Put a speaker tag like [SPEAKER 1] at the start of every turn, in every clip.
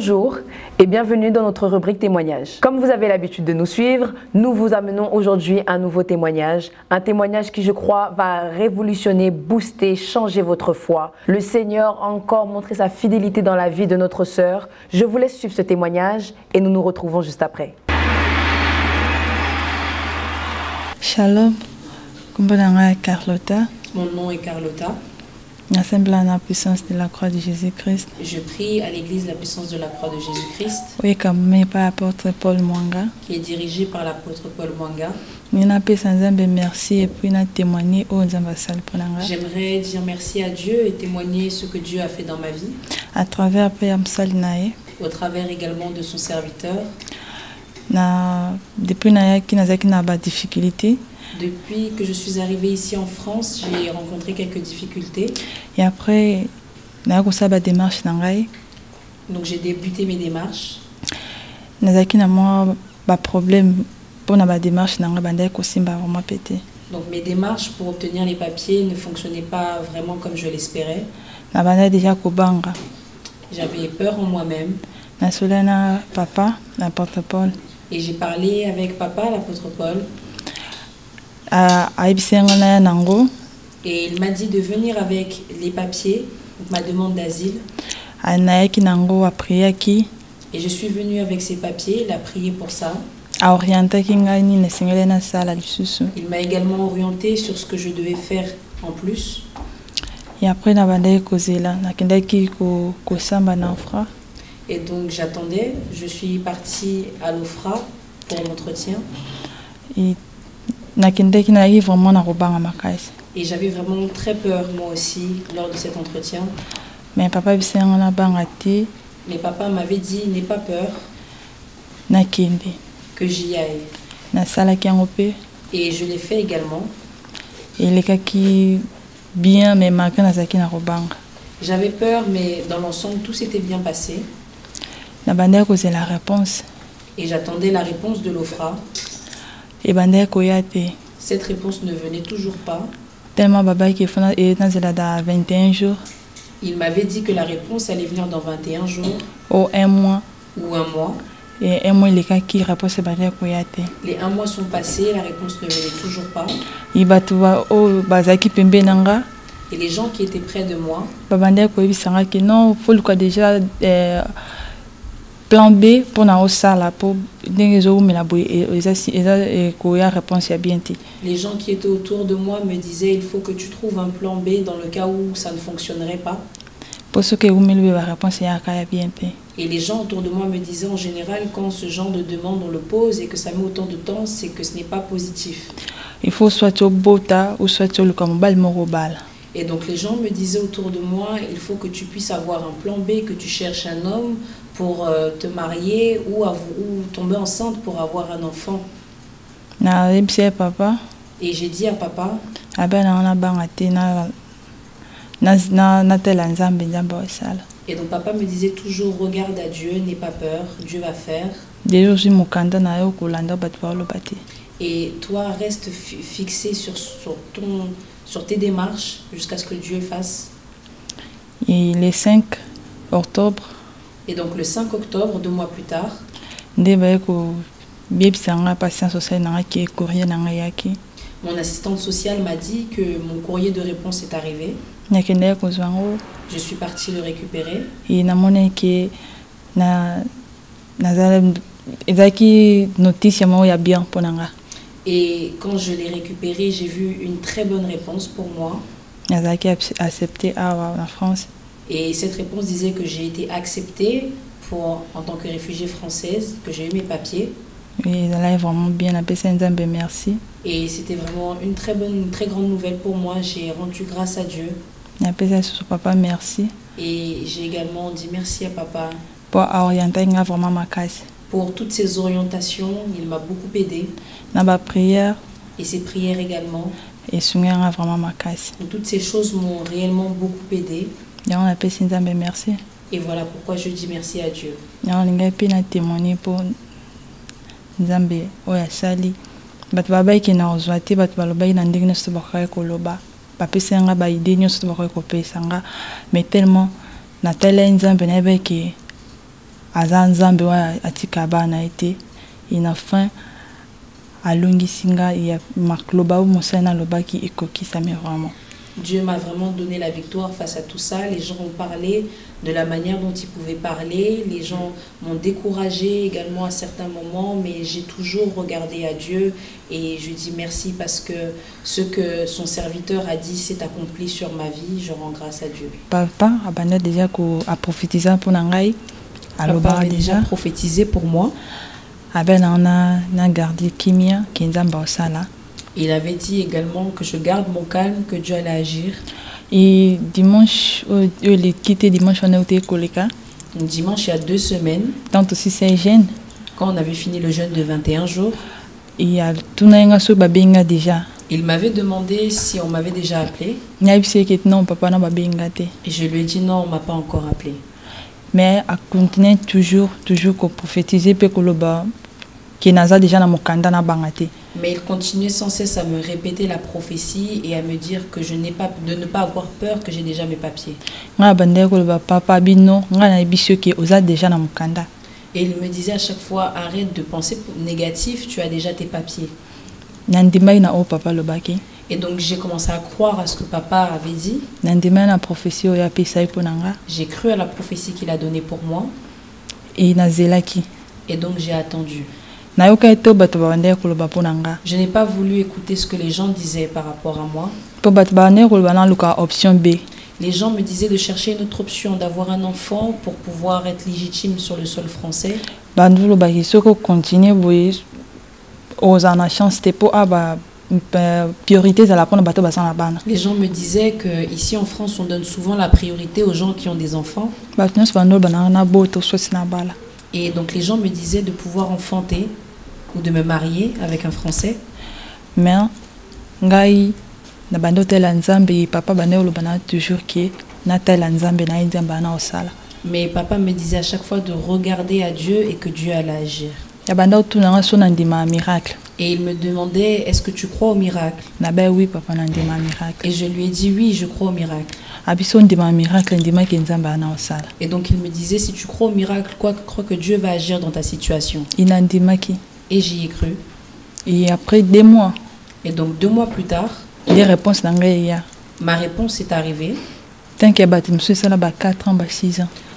[SPEAKER 1] Bonjour et bienvenue dans notre rubrique témoignages. Comme vous avez l'habitude de nous suivre, nous vous amenons aujourd'hui un nouveau témoignage. Un témoignage qui, je crois, va révolutionner, booster, changer votre foi. Le Seigneur a encore montré sa fidélité dans la vie de notre sœur. Je vous laisse suivre ce témoignage et nous nous retrouvons juste après.
[SPEAKER 2] Shalom, Carlotta.
[SPEAKER 3] Mon nom est Carlotta.
[SPEAKER 2] J'assemble à la puissance de la croix de Jésus-Christ.
[SPEAKER 3] Je prie à l'église La Puissance de la Croix de Jésus-Christ.
[SPEAKER 2] Oui, comme par l'apôtre Paul Mwanga.
[SPEAKER 3] Qui est dirigée par l'apôtre Paul Mwanga.
[SPEAKER 2] Merci et puis témoigner aux ambassadeurs.
[SPEAKER 3] J'aimerais dire merci à Dieu et témoigner ce que Dieu a fait dans ma vie.
[SPEAKER 2] À travers Payam Salinae.
[SPEAKER 3] Au travers également de son serviteur.
[SPEAKER 2] Depuis que difficulté.
[SPEAKER 3] Depuis que je suis arrivée ici en France, j'ai rencontré quelques difficultés.
[SPEAKER 2] Et après, démarche.
[SPEAKER 3] Donc j'ai débuté mes démarches.
[SPEAKER 2] Problème pour la démarche. Donc
[SPEAKER 3] mes démarches pour obtenir les papiers ne fonctionnaient pas vraiment comme je l'espérais. J'avais peur en moi-même.
[SPEAKER 2] Papa, l'apôtre Paul.
[SPEAKER 3] Et j'ai parlé avec papa, l'apôtre Paul. Et il m'a dit de venir avec les papiers, ma demande d'asile. Et je suis venue avec ces papiers, il a prié pour ça. Il m'a également orienté sur ce que je devais faire en plus.
[SPEAKER 2] Et après,
[SPEAKER 3] et donc j'attendais, je suis partie à l'OFRA pour l'entretien. Et j'avais vraiment très peur moi aussi lors de cet entretien.
[SPEAKER 2] Mais papa
[SPEAKER 3] m'avait dit n'aie pas peur, que j'y aille. Et je l'ai fait également. J'avais peur, mais dans l'ensemble tout s'était bien passé.
[SPEAKER 2] La réponse.
[SPEAKER 3] Et j'attendais la réponse de l'OFRA. Cette réponse ne venait toujours pas.
[SPEAKER 2] Tellement baba qui est dans 21 jours.
[SPEAKER 3] Il m'avait dit que la réponse allait venir dans 21 jours.
[SPEAKER 2] Ou un mois.
[SPEAKER 3] Ou un mois.
[SPEAKER 2] Et un mois, les cas qui réponse
[SPEAKER 3] les un mois sont passés, la réponse ne venait toujours pas. Et les gens qui étaient près de moi.
[SPEAKER 2] Non, il faut déjà plan B pour la salle pour les gens
[SPEAKER 3] qui étaient autour de moi me disaient il faut que tu trouves un plan B dans le cas où ça ne fonctionnerait pas. Et les gens autour de moi me disaient en général quand ce genre de demande on le pose et que ça met autant de temps, c'est que ce n'est pas positif.
[SPEAKER 2] Il faut soit au bota ou soit au morobal.
[SPEAKER 3] Et donc les gens me disaient autour de moi il faut que tu puisses avoir un plan B, que tu cherches un homme pour te marier ou tomber enceinte pour avoir un enfant. Et j'ai dit à papa, et donc papa me disait toujours regarde à Dieu, n'aie pas peur, Dieu va faire. Et toi reste fixé sur tes démarches jusqu'à ce que Dieu fasse.
[SPEAKER 2] Et le 5 octobre.
[SPEAKER 3] Et donc le 5 octobre, 2 mois plus tard, mon assistante sociale m'a dit que mon courrier de réponse est arrivé. Je suis partie le récupérer. Et quand je l'ai récupéré, j'ai vu une très bonne réponse pour moi.
[SPEAKER 2] Accepté en France.
[SPEAKER 3] Et cette réponse disait que j'ai été acceptée en tant que réfugiée française, que j'ai eu mes papiers.
[SPEAKER 2] Oui, ça a vraiment bien appelé, merci.
[SPEAKER 3] Et c'était vraiment une très grande nouvelle pour moi. J'ai rendu grâce à Dieu.
[SPEAKER 2] Papa, merci.
[SPEAKER 3] Et j'ai également dit merci à papa.
[SPEAKER 2] Pour orienter vraiment ma case.
[SPEAKER 3] Pour toutes ces orientations, il m'a beaucoup aidé.
[SPEAKER 2] Prière.
[SPEAKER 3] Et ses prières également.
[SPEAKER 2] Et vraiment ma case.
[SPEAKER 3] Toutes ces choses m'ont réellement beaucoup aidé.
[SPEAKER 2] Merci.
[SPEAKER 3] Et voilà pourquoi je dis merci à Dieu.
[SPEAKER 2] Témoigner pour Nzambe oyasali bato babaiki na ozwati bato balobai na ndenge nyonso bakoki koloba bapesanga ba idée nyonso bakoki kopesanga mais tellement na tele Nzambe na yebeki aza nzambe wa atika bana ete ina fin alongisinga ya makloba mosana lobaki ekokisami vraiment.
[SPEAKER 3] Dieu m'a vraiment donné la victoire face à tout ça. Les gens ont parlé de la manière dont ils pouvaient parler. Les gens m'ont découragé également à certains moments, mais j'ai toujours regardé à Dieu et je dis merci parce que ce que son serviteur a dit s'est accompli sur ma vie. Je rends grâce à Dieu.
[SPEAKER 2] Papa a déjà prophétisé pour Nangai.
[SPEAKER 3] Papa avait déjà prophétisé pour moi. Il avait dit également que je garde mon calme, que Dieu allait agir.
[SPEAKER 2] Et dimanche, dimanche on a été colléca.
[SPEAKER 3] Dimanche, il y a 2 semaines.
[SPEAKER 2] Tant aussi c'est jeune.
[SPEAKER 3] Quand on avait fini le jeûne de 21 jours.
[SPEAKER 2] Il y a tout le déjà.
[SPEAKER 3] Il m'avait demandé si on m'avait déjà appelé.
[SPEAKER 2] Non, papa n'a pas
[SPEAKER 3] et je lui ai dit non, on m'a pas encore appelé.
[SPEAKER 2] Mais à continuer toujours qu'on prophétiser pe koloba qui n'a déjà na mokanda na bangate.
[SPEAKER 3] Mais il continuait sans cesse à me répéter la prophétie et à me dire que je n'ai pas de ne pas avoir peur, que j'ai déjà mes papiers.
[SPEAKER 2] Papa bino nga bisio ki oza déjà na mokanda.
[SPEAKER 3] Et il me disait à chaque fois arrête de penser négatif, tu as déjà tes papiers.
[SPEAKER 2] Nandimai na o papa lobaki.
[SPEAKER 3] Et donc j'ai commencé à croire à ce que papa avait dit. J'ai cru à la prophétie qu'il a donnée pour moi.
[SPEAKER 2] Et
[SPEAKER 3] donc j'ai attendu. Je n'ai pas voulu écouter ce que les gens disaient par rapport à moi. Les gens me disaient de chercher une autre option, d'avoir un enfant pour pouvoir être légitime sur le sol français. Les gens me disaient qu'ici en France, on donne souvent la priorité aux gens qui ont des enfants. Et donc les gens me disaient de pouvoir enfanter ou de me marier avec un Français.
[SPEAKER 2] Mais
[SPEAKER 3] papa me disait à chaque fois de regarder à Dieu et que Dieu allait agir. Et il me demandait, est-ce que tu crois au miracle?
[SPEAKER 2] Oui, papa,
[SPEAKER 3] et je lui ai dit, oui, je crois au miracle. Et donc il me disait, si tu crois au miracle, crois que Dieu va agir dans ta situation. Et j'y ai cru.
[SPEAKER 2] Et après 2 mois.
[SPEAKER 3] Et donc 2 mois plus tard, ma réponse est arrivée.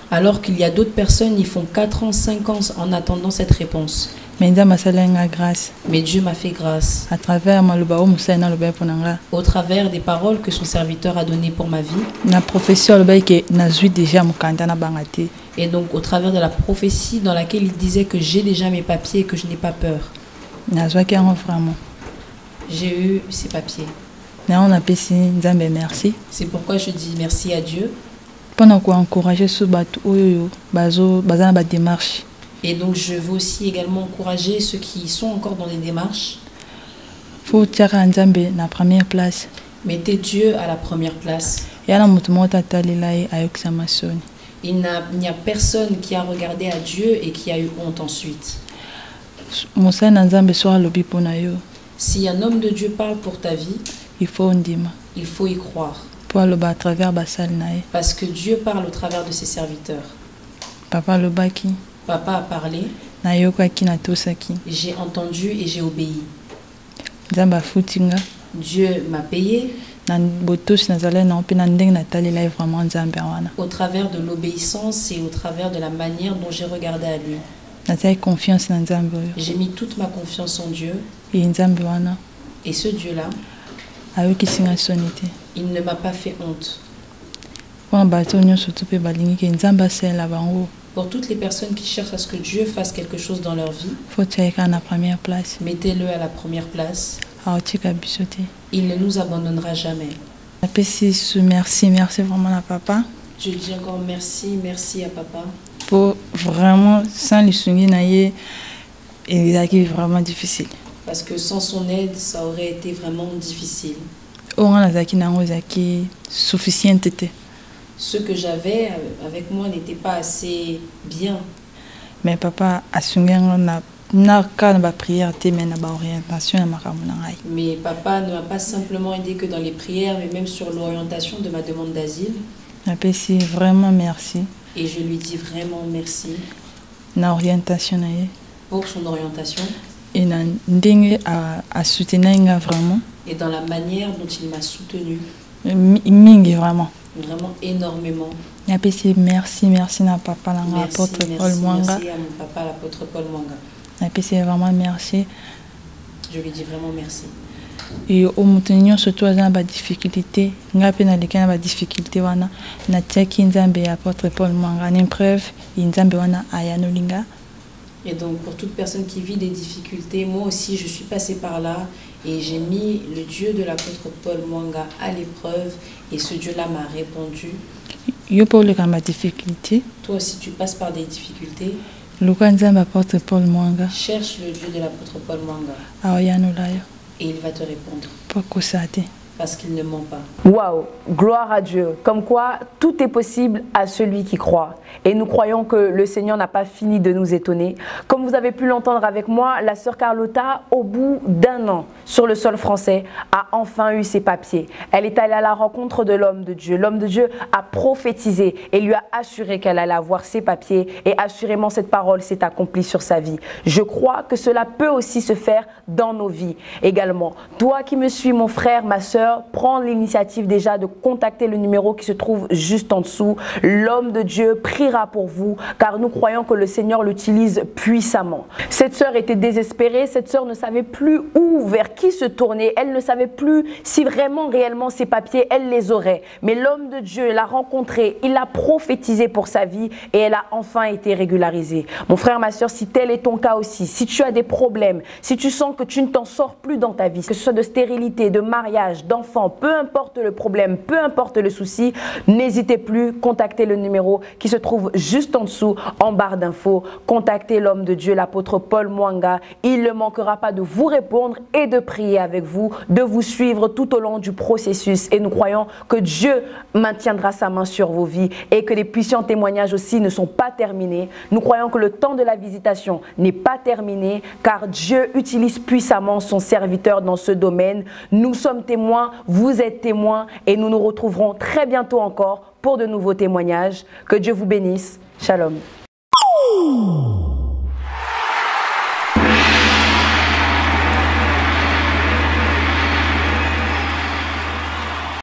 [SPEAKER 3] Alors qu'il y a d'autres personnes, ils font 4 ans, 5 ans en attendant cette réponse. Mais Dieu m'a fait grâce. Au travers des paroles que son serviteur a données pour ma vie. Et donc au travers de la prophétie dans laquelle il disait que j'ai déjà mes papiers et que je n'ai pas peur. J'ai eu ces papiers. C'est pourquoi je dis merci à Dieu. Et donc je veux aussi également encourager ceux qui sont encore dans les démarches. Mettez Dieu à la première place. Il n'y a personne qui a regardé à Dieu et qui a eu honte ensuite. Si un homme de Dieu parle pour ta vie, il faut y croire. Parce que Dieu parle au travers de ses serviteurs. Papa a parlé. J'ai entendu et j'ai obéi. Dieu m'a payé. Au travers de l'obéissance et au travers de la manière dont j'ai regardé à lui. J'ai mis toute ma confiance en Dieu. Et ce Dieu-là, il ne m'a pas fait honte. Pour toutes les personnes qui cherchent à ce que Dieu fasse quelque chose dans leur vie, mettez-le à la première place. Il ne nous abandonnera jamais.
[SPEAKER 2] Merci vraiment à papa.
[SPEAKER 3] Je dis encore merci à papa.
[SPEAKER 2] Pour vraiment, sans le soigner, il a été vraiment difficile.
[SPEAKER 3] Parce que sans son aide, ça aurait été vraiment difficile. Ce que j'avais avec moi n'était pas assez bien.
[SPEAKER 2] Mais papa a
[SPEAKER 3] Mais papa ne m'a pas simplement aidé que dans les prières, mais même sur l'orientation de ma demande d'asile.
[SPEAKER 2] Vraiment merci.
[SPEAKER 3] Et je lui dis vraiment merci.
[SPEAKER 2] na orientation na ye.
[SPEAKER 3] Pour son orientation.
[SPEAKER 2] Et na ndenge a soutenir vraiment.
[SPEAKER 3] Et dans la manière dont il m'a soutenu.
[SPEAKER 2] Mingi vraiment.
[SPEAKER 3] Vraiment énormément.
[SPEAKER 2] Merci na papa l'apôtre Paul Mwanga.
[SPEAKER 3] Merci à mon papa l'apôtre Paul Mwanga.
[SPEAKER 2] Vraiment merci.
[SPEAKER 3] Je lui dis vraiment merci.
[SPEAKER 2] Et au montenegno surtout à la difficulté, nga pe na lekana ba difficulté wana na tchaki nzambe apôtre Paul Mwanga en preuve nzambe wana ayanolinga.
[SPEAKER 3] Et donc pour toute personne qui vit des difficultés, moi aussi je suis passée par là et j'ai mis le Dieu de l'apôtre Paul Mwanga à l'épreuve et ce Dieu-là m'a répondu.
[SPEAKER 2] Yo pour le kamba difficulté.
[SPEAKER 3] Toi aussi tu passes par des difficultés.
[SPEAKER 2] Lukanzamba apôtre Paul Mwanga.
[SPEAKER 3] Cherche le Dieu de l'apôtre Paul Mwanga.
[SPEAKER 2] Ayanolaya.
[SPEAKER 3] Et il va te répondre.
[SPEAKER 2] Pourquoi ça a été?
[SPEAKER 3] Parce qu'il ne ment pas.
[SPEAKER 1] Waouh, gloire à Dieu. Comme quoi, tout est possible à celui qui croit. Et nous croyons que le Seigneur n'a pas fini de nous étonner. Comme vous avez pu l'entendre avec moi, la sœur Carlotta, au bout d'1 an sur le sol français, a enfin eu ses papiers. Elle est allée à la rencontre de l'homme de Dieu. L'homme de Dieu a prophétisé et lui a assuré qu'elle allait avoir ses papiers. Et assurément, cette parole s'est accomplie sur sa vie. Je crois que cela peut aussi se faire dans nos vies également. Toi qui me suis, mon frère, ma sœur, prends l'initiative déjà de contacter le numéro qui se trouve juste en dessous. L'homme de Dieu priera pour vous car nous croyons que le Seigneur l'utilise puissamment. Cette sœur était désespérée, cette sœur ne savait plus où, vers qui se tourner. Elle ne savait plus si vraiment, réellement, ses papiers, elle les aurait. Mais l'homme de Dieu l'a rencontré, il l'a prophétisé pour sa vie et elle a enfin été régularisée. Mon frère, ma sœur, si tel est ton cas aussi, si tu as des problèmes, si tu sens que tu ne t'en sors plus dans ta vie, que ce soit de stérilité, de mariage, d'enfant, peu importe le problème, peu importe le souci, n'hésitez plus, contactez le numéro qui se trouve juste en dessous, en barre d'infos. Contactez l'homme de Dieu, l'apôtre Paul Mwanga. Il ne manquera pas de vous répondre et de prier avec vous, de vous suivre tout au long du processus. Et nous croyons que Dieu maintiendra sa main sur vos vies et que les puissants témoignages aussi ne sont pas terminés. Nous croyons que le temps de la visitation n'est pas terminé car Dieu utilise puissamment son serviteur dans ce domaine. Nous sommes témoins, vous êtes témoins et nous nous retrouverons très bientôt encore pour de nouveaux témoignages. Que Dieu vous bénisse. Shalom.